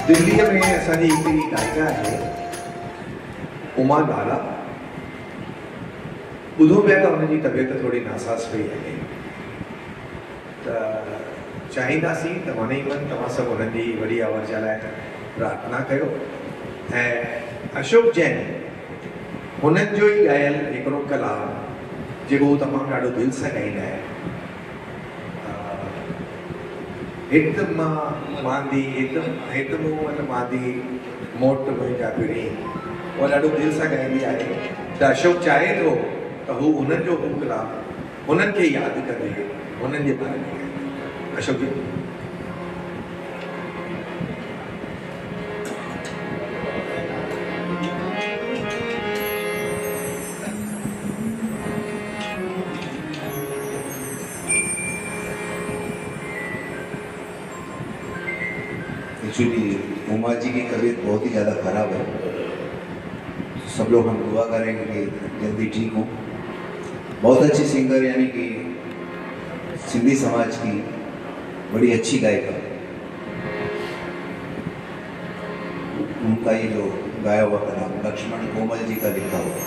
दिल्ली में असांजी हिकिड़ी गायिका है उमा नाला। ॿुधो पिया त हुनजी तबियत थोड़ी नासाज़ पई आहे, त चाहींदासीं त मन तव्हां सभु हुननि जी वॾी आवाज़ लाइ प्रार्थना कयो। ऐं अशोक जैन हुननि जो ई ॻायल हिकिड़ो कलाम जेको हू तमामु ॾाढो दिलि सां ॻाईंदा आहिनि, हित मां मांदी हित मूं वटि मांदी मोट मुंहिंजा पिड़ी, उहा ॾाढो दिलि सां ॻाईंदी आहे। त अशोक चाहे थो त हू हुननि जो हू कलाम हुननि खे यादि करे हुननि जे बारे में ॻाए। अशोक जी एक्चुअली उमा जी की तबीयत बहुत ही ज़्यादा ख़राब है, सब लोग हम दुआ करेंगे कि जल्दी ठीक हो। बहुत अच्छी सिंगर, यानी कि सिंधी समाज की बड़ी अच्छी गायिका। उनका ये जो गाया हुआ कलाम लक्ष्मण कोमल जी का लिखा हुआ।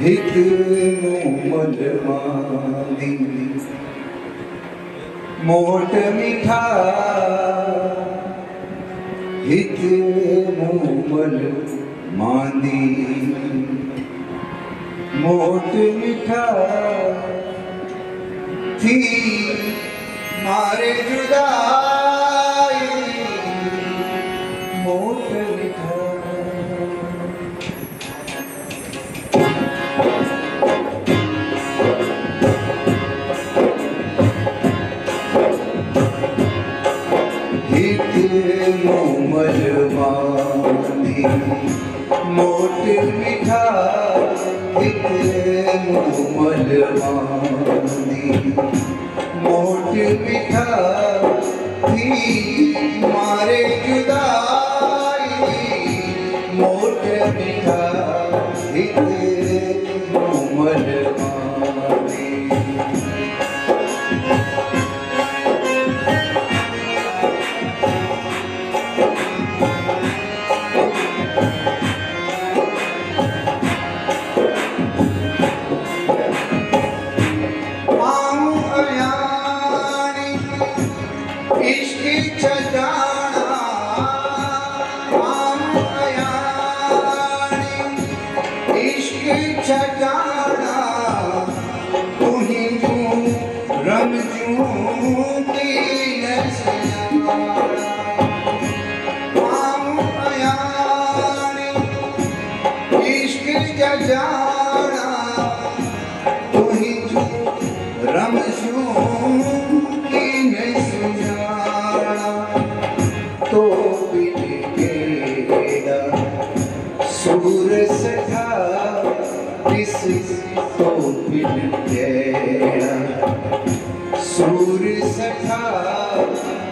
हित मोमल मांदी मोट मीठा, हित मोमल मांदी मोट मीठा, थी मारे जुदाई मोट मीठा। मोमल मांदी मोट मीठा, हित मोमल मांदी मोट मीठा, थी मारे जुदाई मोट मीठा, हित मोमल मांदी। सूर सखा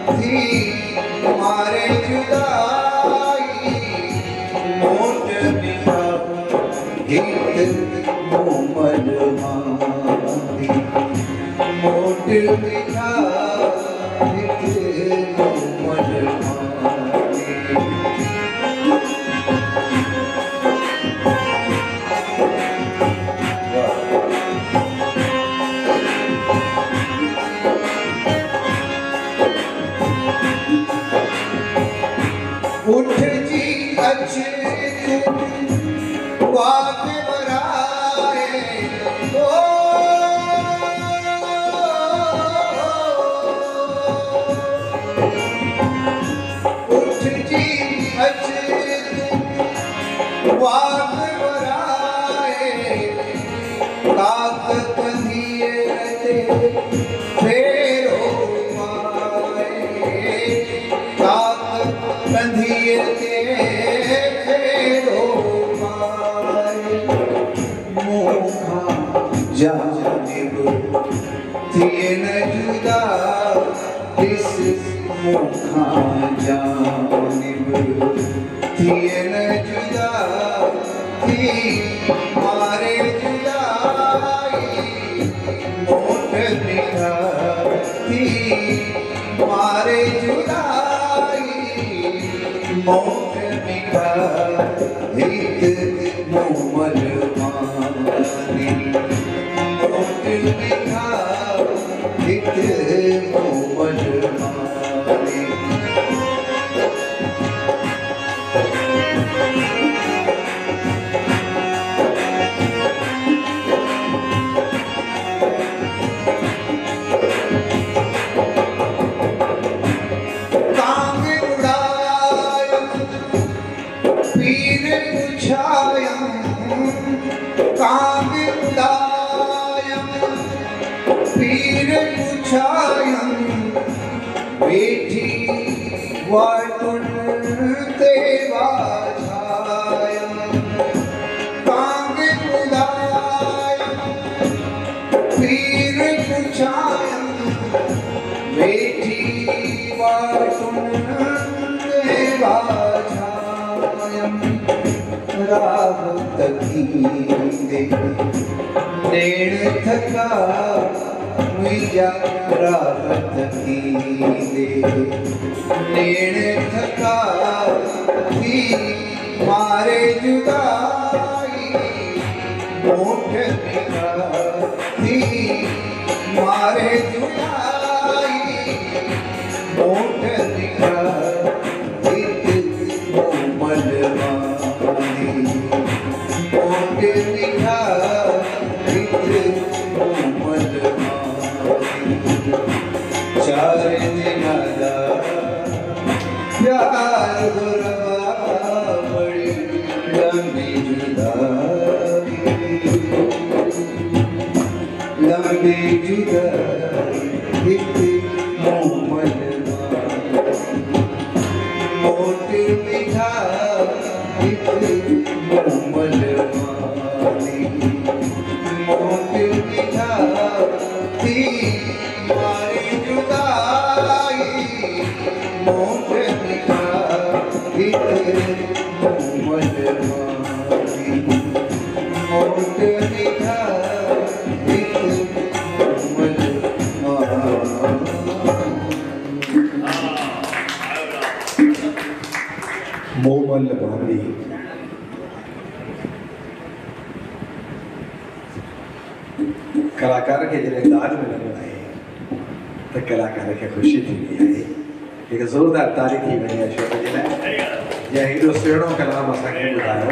थी मारे जुदाई मोट मीठा, हित मोमल मांदी मोट मीठा, हित मोमल मांदी। उठ जी अच तू वाक बराए, उठ जी अच तू वाक बराए, काक कंधिए ते फेरो पाए, काक कंधिए ते फेरो पाए। थियन जुदा थी मारे जुदाई मोट मिठा थी मारे जुदाई मोट मिठा हित मोमल मानी मोट मिठा हित मोमल मानी कांग उदायम पीर पुछायम बैठी वाटुन देवा छायम कांग उदायम पीर पुछायम बैठी वाटुन देवा छायम राह तकीदे नेण थका मुझा राह तकीदे नेण थका थी मारे जुदाई मोठ मिठा थी मारे जुदाई मोठ मिठा हित मोमल मानी मोट मिठा हित मोमल मानी चार दिन दा प्यार गुरबा बड़ी लंबी जुदाई लंबी जुदाई हित मोमल मोट मिठा हित मोमल मानी मोट मिठा थी मारी जुदाई मोट मिठा हित मोमल मानी मोट मिठा हित मोमल मानी मोमल मानी कलाकार के जॾहिं दाद मिलंदो आहे त कलाकार खे ख़ुशी थींदी आहे। हिकु ज़ोरदार तारीफ़ थी वञे अशोक जे लाइ जंहिं हेॾो सुहिणो कलाम असांखे ॿुधायो।